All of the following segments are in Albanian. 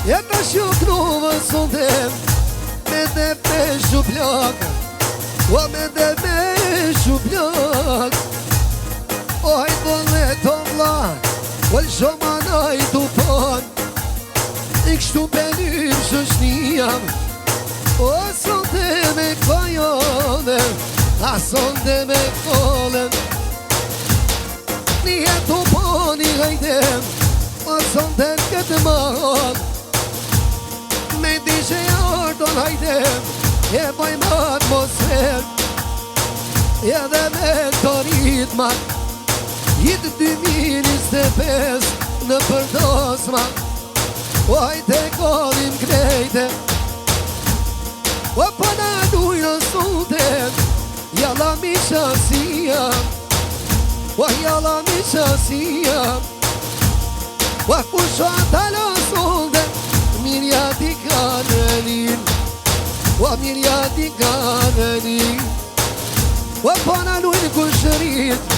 E ta shukruve sondem me dhe me shuplak o me dhe me shuplak o hajt vëlle të vla o lë shomanaj të pan I kështu pelim shëshnijam o sonde me kajolem a sonde me kolem Nije të pani hajdem o sonde këtë mahon Me dishe ardon hajdem E bajmë atmosfer E dhe me të ritmat Jitë 2025 Në përdosma O hajte kolim krejte O pëna dujnë sundet Jalla mi shasia O jalla mi shasia O kusha talo sundet Mirja ti kanenin O mirja ti kanenin O pëna dujnë kushërit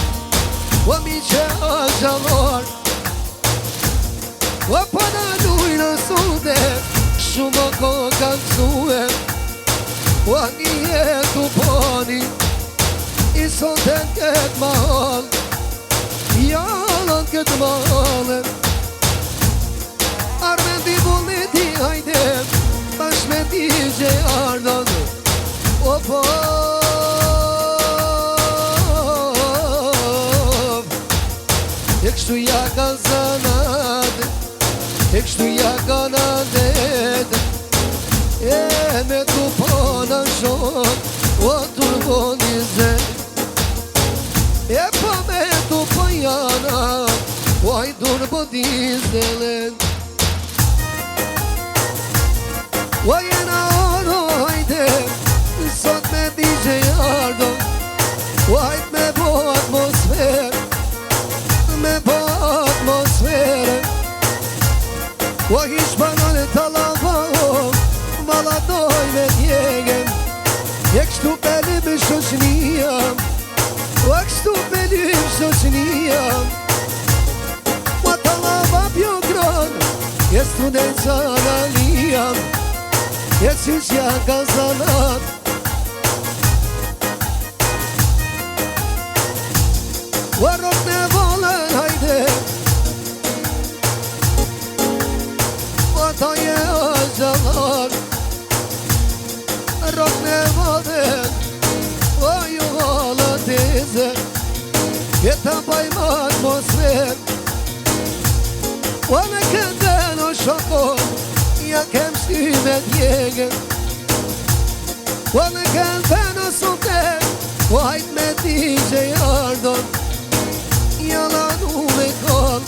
O mi që a gjallar O pëna dujnë sundet Shumë ko kanë zue O një jetu pani I sondet këtë mahal Jallan këtë mahalën Armen di bullit I hajdem Bash me ti që ardon O po E kështu ja ka zanat E kështu ja ka nadet E me tu pona shok O turboni zet E po me tu pojana O aj durbo dizelen O jena oro hajde Sot me DJ Ardo O hajt me bo atmosfer Me po atmosfere O hish banane talava Vala doj me tjegen E kështu pelim shoqnia O kështu pelim shoqnia O talava pjo gron E studenca galia E qyqja ka zanat O rok me volen hajde O ta je a gjallar Rok me volen O ju halë teze E ta bajmë atmosfer O me kënde në shokon Ja kem shty me tjegen O me kënde në soter O hajt me ti që jardon Jalla nu me kall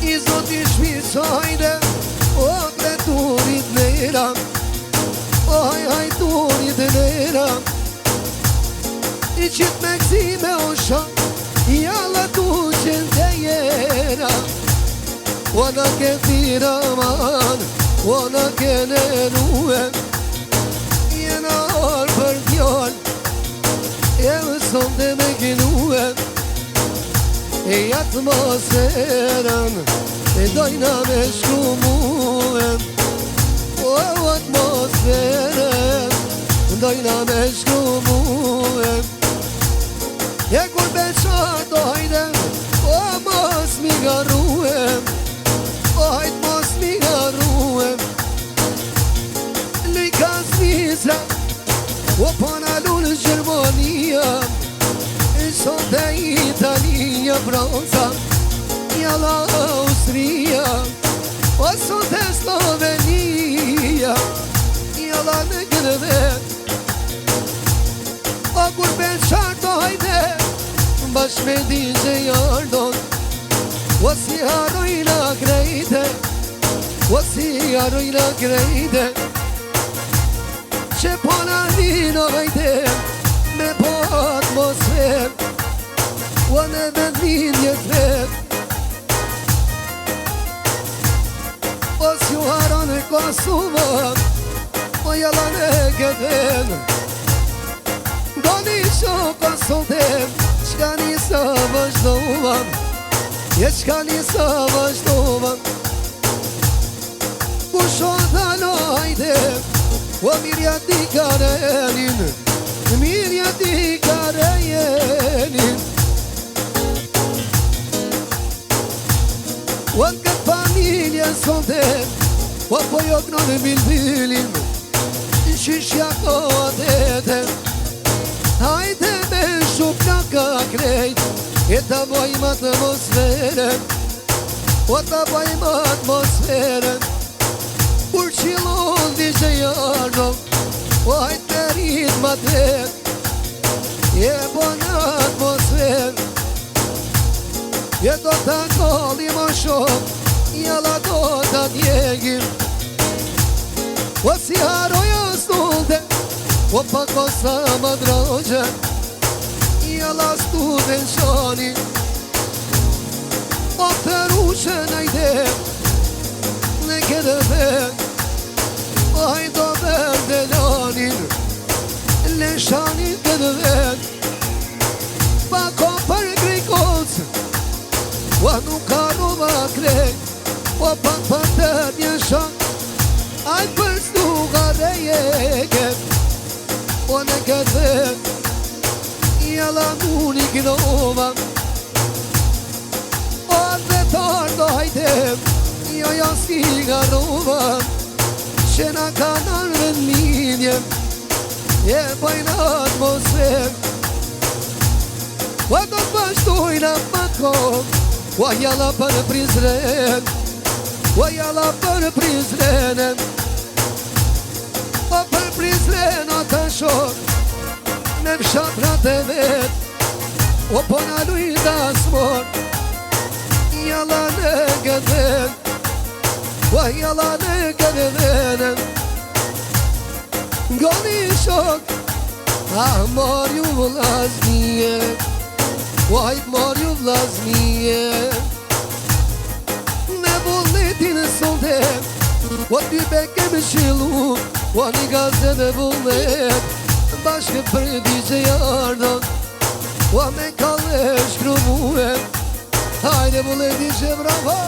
I zot I shmisajde O kreturit nera O hajturit nera I qit me këzime o shak Jalla tu qen të jera O në ke tira man O në ke në nuhe Jena orë për djall E sonde me ginuhe E atmosferën E dojna me shkumuhem O atmosferën Dojna me shkumuhem E kur beqar dojnem O mos mi garruhem O hajt mos mi garruhem Lujka Zvizra O pana lunë Gjermania Sonde Italia, Franca Jalla Austria O sonde Slovenia Jalla në greve O kur beqar të hajde Bash me DJ Ardon O si harojna krejte O si harojna krejte Që pona vino hajde Me po atmosfer O në vendlinje tret O s'ju haron e Kosova O jalla në këtën Doni që Kosovem Qka njësa vazhdovan E qka njësa vazhdovan di karenin, mirja di karenin. O në këtë familje sonde, o po jo kënë në bilbilim, shishja ko adete. Hajde me shumë nga ka krejt, e ta bojmë atmosferën, o ta bojmë atmosferën. Kur qilon di që jardo, o hajtë me rritë ma tret, e bo në atmosferë. Je do të kalli më shumë, jala do të djegim. O si haroja snulde, o pa kosa më droge, jala stude në shani. O të rushe në idem, në këtë vend, o hajdo verde lanin, në shanin këtë vend. Pa ko për krikocë, o nuk ka rova krejt, o pak për të një shak, ajt për stuga rejeke. O në këtë vend, jala nuk i knova. O dhe tardo hajtem, jo jo si nga rova, që na ka nërë në lidje, e bajnë atmosfer. O do të bashtojnë më kohë, o jala për Prizren, o jala për Prizrenen. O për Prizren o të shok, në fshatrat e vet, o po në lujda smor, jala në gëdhen, o jala në gëdhenen. Goni shok, a mor ju vlasnije, o hajt mor ju vlasnije. Në vullnetin sonde, o ty beke më shilu, o një gazet e vullnet, bashkë për di që jardon, o me kalle shkru muhe. Hajde vullnetin që bravo.